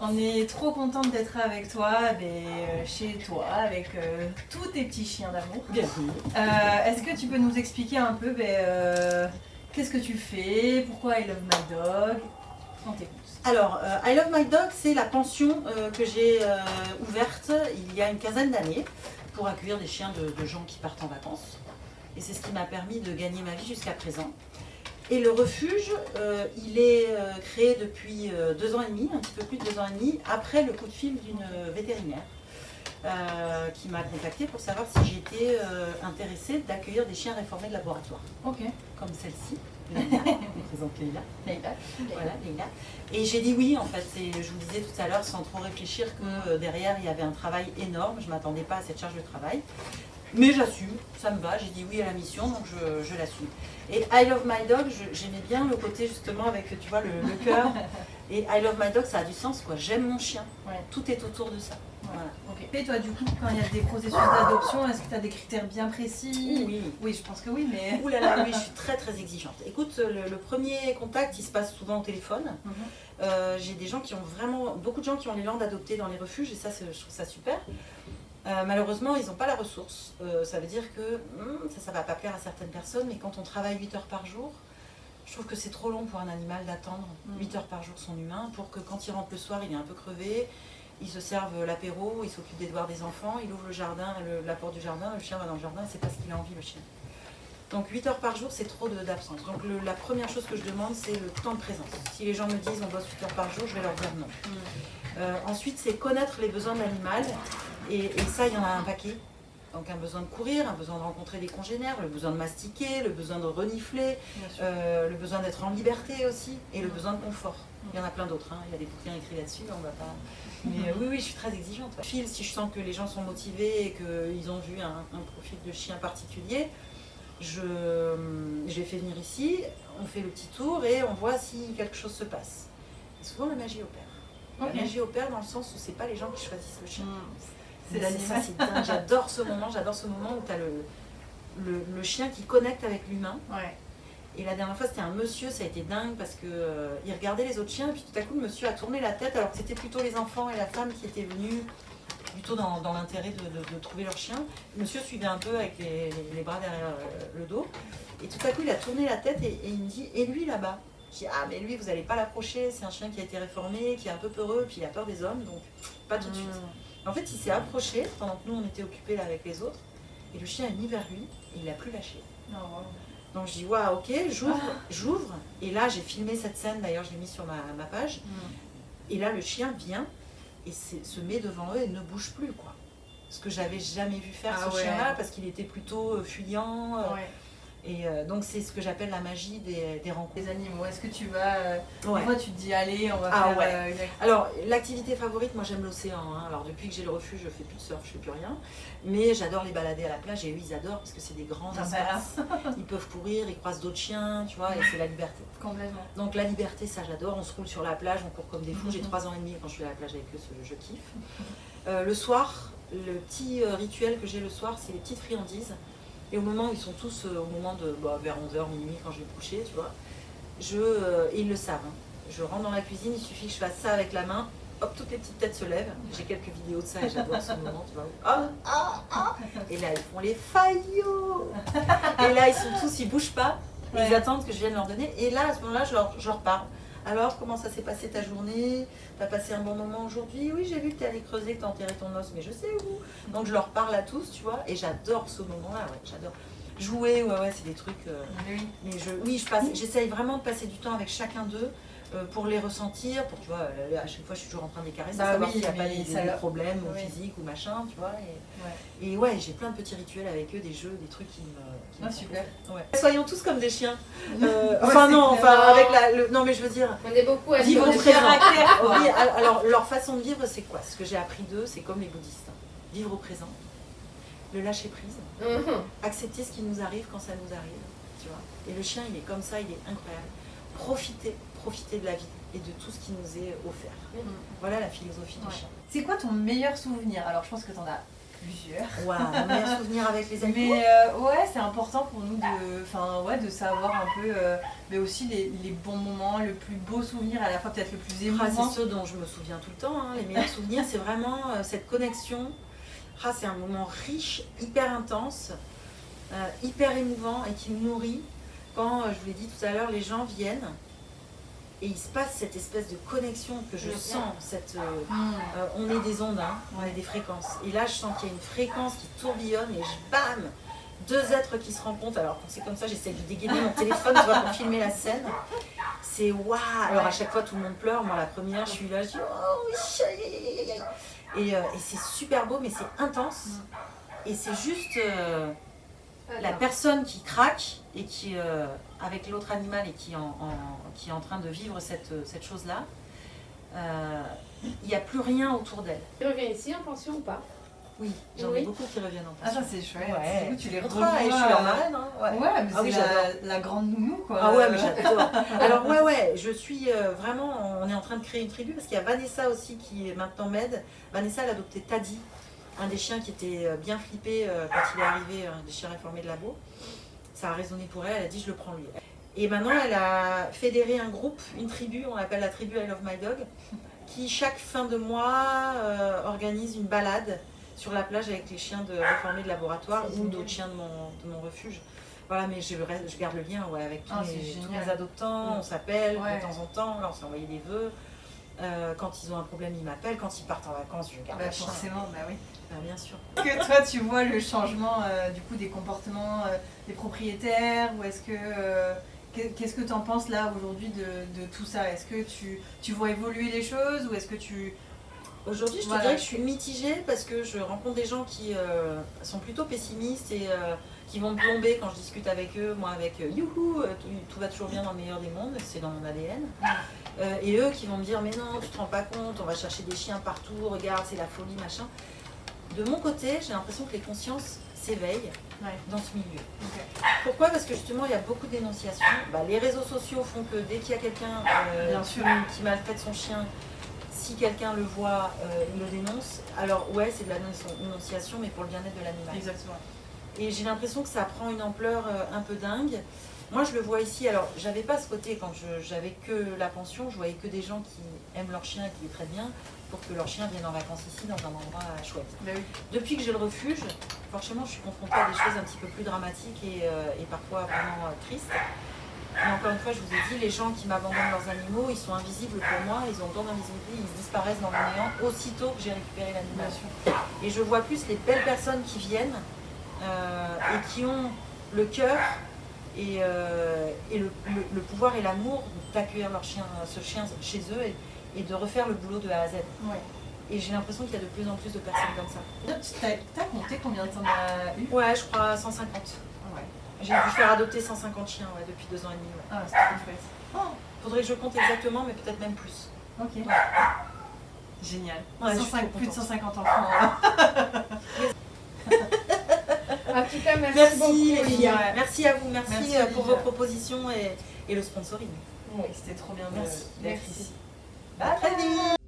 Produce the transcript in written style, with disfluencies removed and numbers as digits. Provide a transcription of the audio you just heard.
On est trop contente d'être avec toi, chez toi, avec tous tes petits chiens d'amour. Bienvenue. Est-ce que tu peux nous expliquer un peu qu'est-ce que tu fais, pourquoi I Love My Dog? On t'écoute. Alors, I Love My Dog, c'est la pension que j'ai ouverte il y a une quinzaine d'années pour accueillir des chiens de gens qui partent en vacances. Et c'est ce qui m'a permis de gagner ma vie jusqu'à présent. Et le refuge, il est créé depuis 2 ans et demi, un petit peu plus de 2 ans et demi, après le coup de fil d'une vétérinaire qui m'a contactée pour savoir si j'étais intéressée d'accueillir des chiens réformés de laboratoire. Ok. Comme celle-ci, Leïla, je vous présente Leïla. Voilà, Leïla. Et j'ai dit oui, en fait, je vous disais tout à l'heure, sans trop réfléchir, que derrière, il y avait un travail énorme. Je ne m'attendais pas à cette charge de travail. Mais j'assume, ça me va, j'ai dit oui à la mission, donc je l'assume. Et I Love My Dog, j'aimais bien le côté justement avec, tu vois, le cœur. Et I Love My Dog, ça a du sens, quoi. J'aime mon chien. Ouais. Tout est autour de ça. Ouais. Voilà. Ok. Et toi, du coup, quand il y a des processus d'adoption, est-ce que tu as des critères bien précis? Oui. Oui, je pense que oui, mais... Ouh là là, oui, je suis très très exigeante. Écoute, le premier contact, il se passe souvent au téléphone. J'ai des gens qui ont vraiment, beaucoup de gens qui ont l'élan d'adopter dans les refuges, et ça, je trouve ça super. Malheureusement, ils n'ont pas la ressource. Ça veut dire que ça ne va pas plaire à certaines personnes, mais quand on travaille 8 heures par jour, je trouve que c'est trop long pour un animal d'attendre 8 heures par jour son humain, pour que quand il rentre le soir, il est un peu crevé, il se serve l'apéro, il s'occupe des devoirs des enfants, il ouvre le jardin, la porte du jardin, le chien va dans le jardin, c'est parce qu'il a envie, le chien. Donc 8 heures par jour, c'est trop d'absence. Donc la première chose que je demande, c'est le temps de présence. Si les gens me disent on bosse 8 heures par jour, je vais leur dire non. Ensuite, c'est connaître les besoins de l'animal. Et ça, il y en a un paquet. Donc un besoin de courir, un besoin de rencontrer des congénères, le besoin de mastiquer, le besoin de renifler, le besoin d'être en liberté aussi, et le besoin de confort. Il y en a plein d'autres, hein. Il y a des bouquins écrits là-dessus, on va pas... Mais oui, je suis très exigeante. Si je sens que les gens sont motivés et qu'ils ont vu un profil de chien particulier, je les fais venir ici, on fait le petit tour et on voit si quelque chose se passe. Et souvent la magie opère. La magie opère dans le sens où c'est pas les gens qui choisissent le chien. C'est ça, c'est dingue. J'adore ce moment où tu as le chien qui connecte avec l'humain. Ouais. Et la dernière fois, c'était un monsieur, ça a été dingue parce que il regardait les autres chiens et puis tout à coup, le monsieur a tourné la tête alors que c'était plutôt les enfants et la femme qui étaient venus plutôt dans l'intérêt de trouver leur chien. Le monsieur suivait un peu avec les bras derrière le dos. Et tout à coup, il a tourné la tête et il me dit « Et lui là-bas ?» Je dis « Ah, mais lui, vous n'allez pas l'approcher, c'est un chien qui a été réformé, qui est un peu peureux, puis il a peur des hommes, donc pas tout de suite. » En fait, il s'est approché pendant que nous, on était occupés là avec les autres. Et le chien est mis vers lui et il l'a plus lâché. Donc je dis, waouh, ok, j'ouvre. Et là, j'ai filmé cette scène, d'ailleurs, je l'ai mis sur ma page. Et là, le chien vient et se met devant eux et ne bouge plus, quoi. Ce que j'avais jamais vu faire ce chien-là, parce qu'il était plutôt fuyant. Et donc c'est ce que j'appelle la magie des rencontres. Les animaux, est-ce que tu vas... Des fois tu te dis allez on va faire... Alors l'activité favorite, moi j'aime l'océan, hein. Alors depuis que j'ai le refuge, je fais plus de surf, je fais plus rien. Mais j'adore les balader à la plage et eux ils adorent parce que c'est des grands espaces. Ils peuvent courir, ils croisent d'autres chiens, tu vois, et c'est la liberté. Complètement. Donc la liberté, ça j'adore, on se roule sur la plage, on court comme des fous. J'ai 3 ans et demi quand je suis à la plage avec eux, je kiffe. Le soir, le petit rituel que j'ai le soir, c'est les petites friandises. Et au moment où ils sont tous, au moment de vers 11h, minuit, quand je vais me coucher, tu vois, et ils le savent. Hein. Je rentre dans la cuisine, il suffit que je fasse ça avec la main, hop, toutes les petites têtes se lèvent. J'ai quelques vidéos de ça et j'adore ce moment, tu vois. Et là, ils font les faillots. Et là, ils sont tous, ils bougent pas, et ils attendent que je vienne leur donner. Et là, à ce moment-là, je leur parle. Alors, comment ça s'est passé ta journée? T'as passé un bon moment aujourd'hui? Oui, j'ai vu que t'es allé creuser, que t'as enterré ton os, mais je sais où. Donc je leur parle à tous, tu vois, et j'adore ce moment-là, j'adore. Jouer, c'est des trucs... Mais j'essaye vraiment de passer du temps avec chacun d'eux pour les ressentir, pour, tu vois, à chaque fois je suis toujours en train de les caresser, savoir s'il n'y a pas des problèmes physiques ou machin, tu vois. Et j'ai plein de petits rituels avec eux, des jeux, des trucs qui me super. Soyons tous comme des chiens. Non mais je veux dire... On est beaucoup à vivre au présent. Alors leur façon de vivre, c'est quoi? Ce que j'ai appris d'eux, c'est comme les bouddhistes. Vivre au présent, le lâcher prise, accepter ce qui nous arrive quand ça nous arrive, tu vois. Et le chien, il est comme ça, il est incroyable. Profiter de la vie et de tout ce qui nous est offert. Voilà la philosophie du chien. C'est quoi ton meilleur souvenir? Alors je pense que t'en as plusieurs. Waouh, on met un souvenir avec les animaux. Mais ouais, c'est important pour nous de savoir un peu, mais aussi les bons moments, le plus beau souvenir, à la fois peut-être le plus Ah, émouvant. c'est ceux dont je me souviens tout le temps, hein. Les meilleurs souvenirs, c'est vraiment cette connexion. Ah, c'est un moment riche, hyper intense, hyper émouvant et qui me nourrit. Quand, je vous l'ai dit tout à l'heure, les gens viennent et il se passe cette espèce de connexion que je sens. On est des ondes, hein, on est des fréquences. Et là, je sens qu'il y a une fréquence qui tourbillonne et bam, deux êtres qui se rencontrent. Alors quand c'est comme ça, j'essaie de dégainer mon téléphone pour filmer la scène. C'est waouh. Alors à chaque fois, tout le monde pleure. Moi, la première, je suis là, je dis oh oui. Et c'est super beau, mais c'est intense. Et c'est juste la personne qui craque et qui, avec l'autre animal et qui est en train de vivre cette chose-là, il n'y a plus rien autour d'elle. Tu reviens ici en pension ou pas? Oui, j'en ai beaucoup qui reviennent en pension. Ah ça c'est chouette, Ouais. du coup tu les Autre, revois. et je suis leur marraine. Hein. Ouais, mais Ah oui, c'est la grande nounou quoi. Ah ouais, mais j'adore. Alors ouais, je suis vraiment, on est en train de créer une tribu parce qu'il y a Vanessa aussi qui maintenant m'aide. Vanessa, elle a adopté Taddy, un des chiens qui était bien flippé quand il est arrivé, un des chiens réformés de labo. Ça a résonné pour elle, elle a dit je le prends lui. Et maintenant elle a fédéré un groupe, une tribu, on l'appelle la tribu I Love My Dog, qui chaque fin de mois organise une balade sur la plage avec les chiens de réformés de laboratoire ou d'autres chiens de mon refuge. Voilà, mais je garde le lien avec tous mes adoptants, on s'appelle de temps en temps, là on s'est envoyé des vœux. Quand ils ont un problème, ils m'appellent. Quand ils partent en vacances, je garde le chien. Forcément, bah oui. Bien sûr. Est-ce que toi, tu vois le changement du coup des comportements des propriétaires ou est-ce que qu'est-ce que tu en penses là aujourd'hui de tout ça? Est-ce que tu vois évoluer les choses ou est-ce que tu... Aujourd'hui, je te dirais que je suis mitigée parce que je rencontre des gens qui sont plutôt pessimistes et qui vont me plomber quand je discute avec eux. Moi, avec youhou, tout va toujours bien dans le meilleur des mondes, c'est dans mon ADN. Et eux qui vont me dire mais non, tu te rends pas compte, on va chercher des chiens partout, regarde, c'est la folie, machin. De mon côté, j'ai l'impression que les consciences s'éveillent dans ce milieu. Pourquoi? Parce que justement, il y a beaucoup de dénonciations. Les réseaux sociaux font que dès qu'il y a quelqu'un qui maltraite son chien, si quelqu'un le voit, il le dénonce. Alors ouais, c'est de la dénonciation, mais pour le bien-être de l'animal. Exactement. Et j'ai l'impression que ça prend une ampleur un peu dingue. Moi, je le vois ici. Alors, j'avais pas ce côté quand j'avais que la pension. Je voyais que des gens qui aiment leur chien et qui les traitent bien pour que leur chien vienne en vacances ici dans un endroit chouette. Oui. Depuis que j'ai le refuge, forcément, je suis confrontée à des choses un petit peu plus dramatiques et parfois vraiment tristes. Et encore une fois, je vous ai dit, les gens qui m'abandonnent leurs animaux, ils sont invisibles pour moi, ils ont le don d'invisibilité, ils disparaissent dans le néant aussitôt que j'ai récupéré l'animal. Et je vois plus les belles personnes qui viennent et qui ont le cœur et le pouvoir et l'amour d'accueillir leur chien, ce chien chez eux et de refaire le boulot de A à Z. Ouais. Et j'ai l'impression qu'il y a de plus en plus de personnes comme ça. T'as compté combien t'en as eu? Ouais, je crois 150. Ouais. J'ai dû faire adopter 150 chiens depuis 2 ans et demi. Ouais. Ah, c'est trop chouette. Oh, faudrait que je compte exactement, mais peut-être même plus. Ok. Ouais. Génial. Ouais, plus de 150 enfants. En tout cas, Merci beaucoup. les filles. Ouais. Merci à vous. Merci pour Olivia. vos propositions et le sponsoring. Oui, c'était trop bien Merci. d'être ici. À très vite.